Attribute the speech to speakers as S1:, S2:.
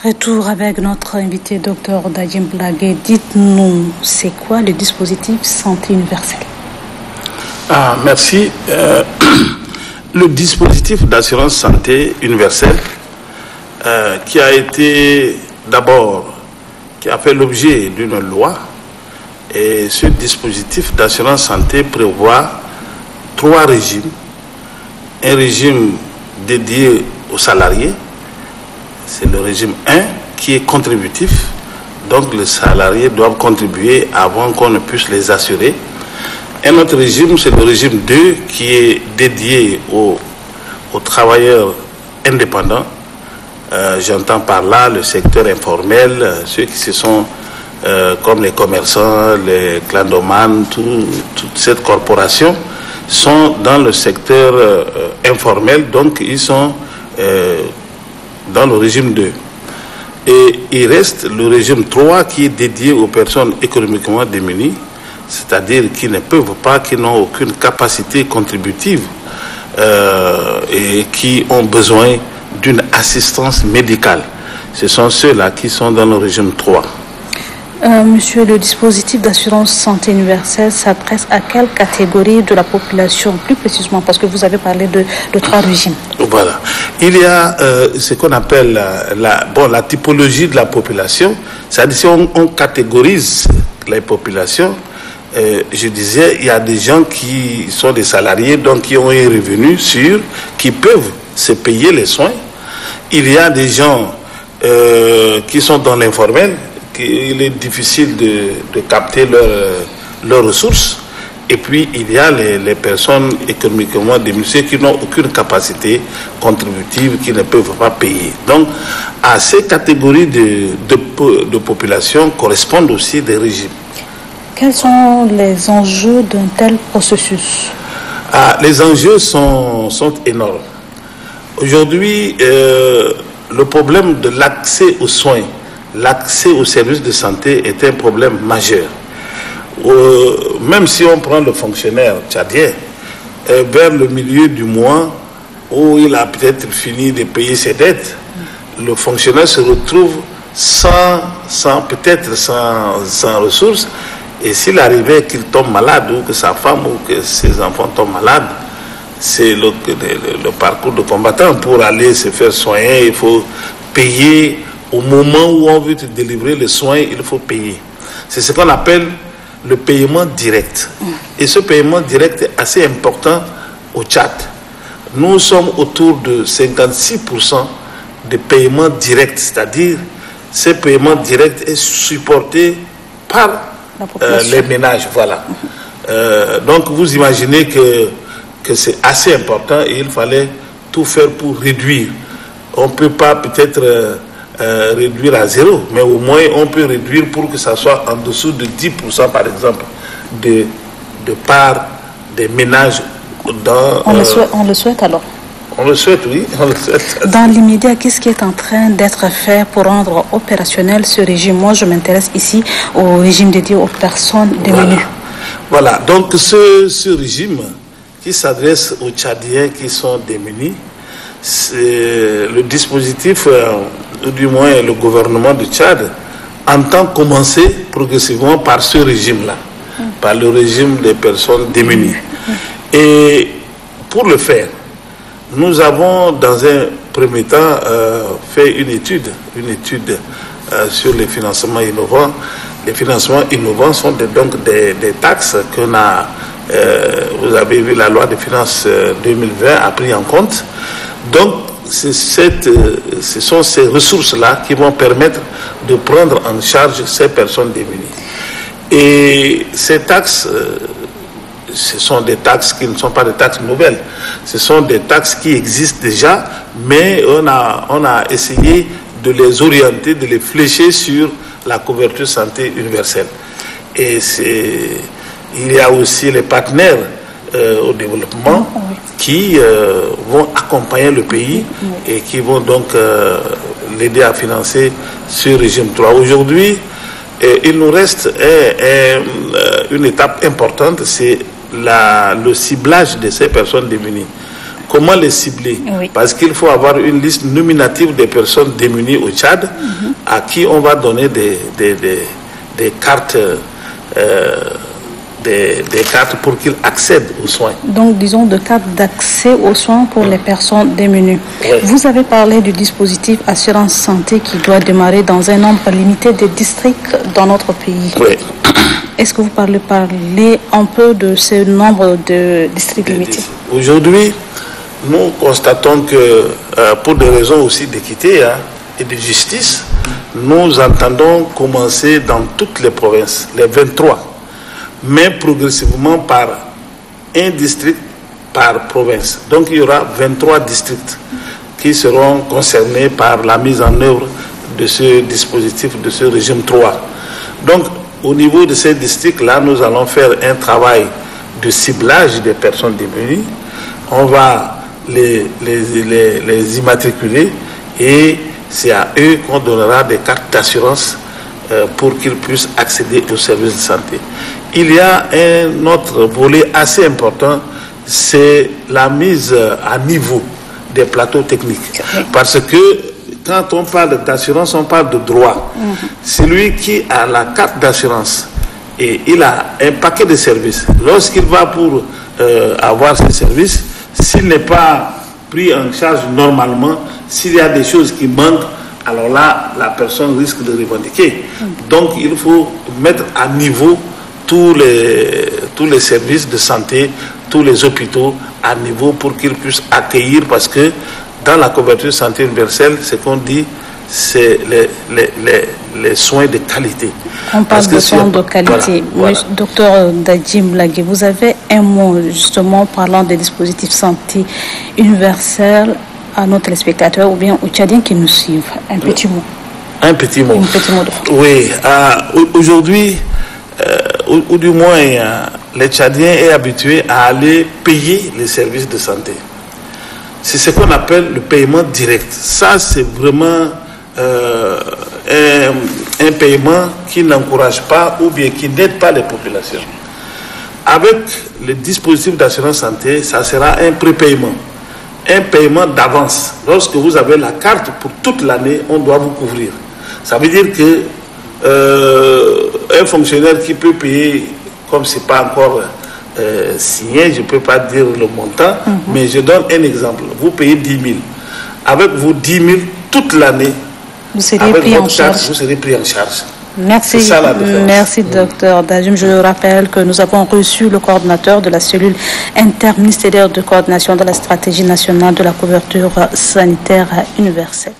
S1: Retour avec notre invité, Dr Dadjim Blagé. Dites-nous, c'est quoi le dispositif santé universelle?
S2: Merci. Le dispositif d'assurance santé universelle qui a été d'abord, qui a fait l'objet d'une loi, et ce dispositif d'assurance santé prévoit 3 régimes. Un régime dédié aux salariés, c'est le régime 1 qui est contributif, donc les salariés doivent contribuer avant qu'on ne puisse les assurer. Un autre régime, c'est le régime 2 qui est dédié aux travailleurs indépendants. J'entends par là le secteur informel, ceux qui se sont comme les commerçants, les clandomanes, toute cette corporation sont dans le secteur informel, donc ils sont dans le régime 2. Et il reste le régime 3 qui est dédié aux personnes économiquement démunies, c'est-à-dire qui ne peuvent pas, qui n'ont aucune capacité contributive et qui ont besoin d'une assistance médicale. Ce sont ceux-là qui sont dans le régime 3.
S1: Monsieur, le dispositif d'assurance santé universelle s'adresse à quelle catégorie de la population, plus précisément, parce que vous avez parlé de 3 régimes. Voilà.
S2: Il y a ce qu'on appelle la typologie de la population, c'est-à-dire si on catégorise les populations, je disais, il y a des gens qui sont des salariés, donc qui ont un revenu sûr, qui peuvent se payer les soins. Il y a des gens qui sont dans l'informel, il est difficile de capter leurs ressources. Et puis, il y a les personnes économiquement démunies qui n'ont aucune capacité contributive, qui ne peuvent pas payer. Donc, à ces catégories de population correspondent aussi des régimes.
S1: Quels sont les enjeux d'un tel processus?
S2: Les enjeux sont énormes. Aujourd'hui, le problème de l'accès aux soins, l'accès aux services de santé est un problème majeur. Même si on prend le fonctionnaire tchadien, vers le milieu du mois où il a peut-être fini de payer ses dettes, le fonctionnaire se retrouve sans ressources. Et s'il arrivait qu'il tombe malade, ou que sa femme ou que ses enfants tombent malades, c'est le parcours de combattant. Pour aller se faire soigner, il faut payer. Au moment où on veut te délivrer les soins, il faut payer. C'est ce qu'on appelle le paiement direct. Et ce paiement direct est assez important au Tchad. Nous sommes autour de 56% de paiement direct, c'est-à-dire ce paiement direct est supporté par les ménages. Voilà. Donc vous imaginez que c'est assez important et il fallait tout faire pour réduire. On ne peut pas peut-être réduire à 0, mais au moins on peut réduire pour que ça soit en dessous de 10% par exemple de part des ménages dans...
S1: On le souhaite alors?
S2: On le souhaite, oui. On le souhaite.
S1: Dans l'immédiat, qu'est-ce qui est en train d'être fait pour rendre opérationnel ce régime? Moi, je m'intéresse ici au régime dédié aux personnes démunies.
S2: Voilà. Donc ce régime qui s'adresse aux Tchadiens qui sont démunis, c'est le dispositif, ou du moins le gouvernement du Tchad, entend commencer progressivement par ce régime-là, par le régime des personnes démunies. Et pour le faire, nous avons dans un premier temps fait une étude sur les financements innovants. Les financements innovants sont donc des taxes qu'on a, vous avez vu, la loi des finances 2020 a pris en compte. Donc, ce sont ces ressources-là qui vont permettre de prendre en charge ces personnes démunies. Et ces taxes, ce sont des taxes qui ne sont pas des taxes nouvelles. Ce sont des taxes qui existent déjà, mais on a essayé de les orienter, de les flécher sur la couverture santé universelle. Et il y a aussi les partenaires au développement qui vont accompagner le pays et qui vont donc l'aider à financer ce régime 3. Aujourd'hui, il nous reste une étape importante, c'est le ciblage de ces personnes démunies. comment les cibler? Parce qu'il faut avoir une liste nominative des personnes démunies au Tchad à qui on va donner des cartes. Des cartes pour qu'ils accèdent aux soins.
S1: Donc, disons, de cartes d'accès aux soins pour les personnes démunies. Oui. Vous avez parlé du dispositif assurance santé qui doit démarrer dans un nombre limité de districts dans notre pays.
S2: Oui.
S1: Est-ce que vous parlez un peu de ce nombre de districts limités?
S2: Aujourd'hui, nous constatons que pour des raisons aussi d'équité et de justice, nous entendons commencer dans toutes les provinces, les 23, mais progressivement par un district par province. Donc il y aura 23 districts qui seront concernés par la mise en œuvre de ce dispositif, de ce régime 3. Donc au niveau de ces districts-là, nous allons faire un travail de ciblage des personnes démunies. On va les immatriculer et c'est à eux qu'on donnera des cartes d'assurance pour qu'ils puissent accéder aux services de santé. Il y a un autre volet assez important, c'est la mise à niveau des plateaux techniques. Parce que quand on parle d'assurance, on parle de droit. Celui qui a la carte d'assurance et il a un paquet de services, lorsqu'il va pour avoir ces services, s'il n'est pas pris en charge normalement, s'il y a des choses qui manquent, alors là, la personne risque de revendiquer. Donc, il faut mettre à niveau tous les services de santé, tous les hôpitaux à niveau pour qu'ils puissent accueillir, parce que dans la couverture santé universelle, ce qu'on dit, c'est les soins de qualité.
S1: On parle de soins de qualité. Voilà. Docteur Dadjim Lagué, vous avez un mot justement parlant des dispositifs santé universels à nos téléspectateurs ou bien aux Tchadiens qui nous suivent. Un petit mot.
S2: Un petit mot.
S1: Un petit mot de France.
S2: Oui. Aujourd'hui, ou du moins, les Tchadiens sont habitués à aller payer les services de santé. C'est ce qu'on appelle le paiement direct. Ça, c'est vraiment un paiement qui n'encourage pas ou bien qui n'aide pas les populations. Avec le dispositif d'assurance santé, ça sera un prépaiement, un paiement d'avance. Lorsque vous avez la carte pour toute l'année, on doit vous couvrir. Ça veut dire que un fonctionnaire qui peut payer, comme ce n'est pas encore signé, je ne peux pas dire le montant, mais je donne un exemple. Vous payez 10 000. Avec vos 10 000, toute l'année,
S1: vous serez pris en charge.
S2: Vous serez pris en charge.
S1: Merci,
S2: ça, la
S1: merci docteur Dadjim. Je rappelle que nous avons reçu le coordinateur de la cellule interministérielle de coordination de la stratégie nationale de la couverture sanitaire universelle.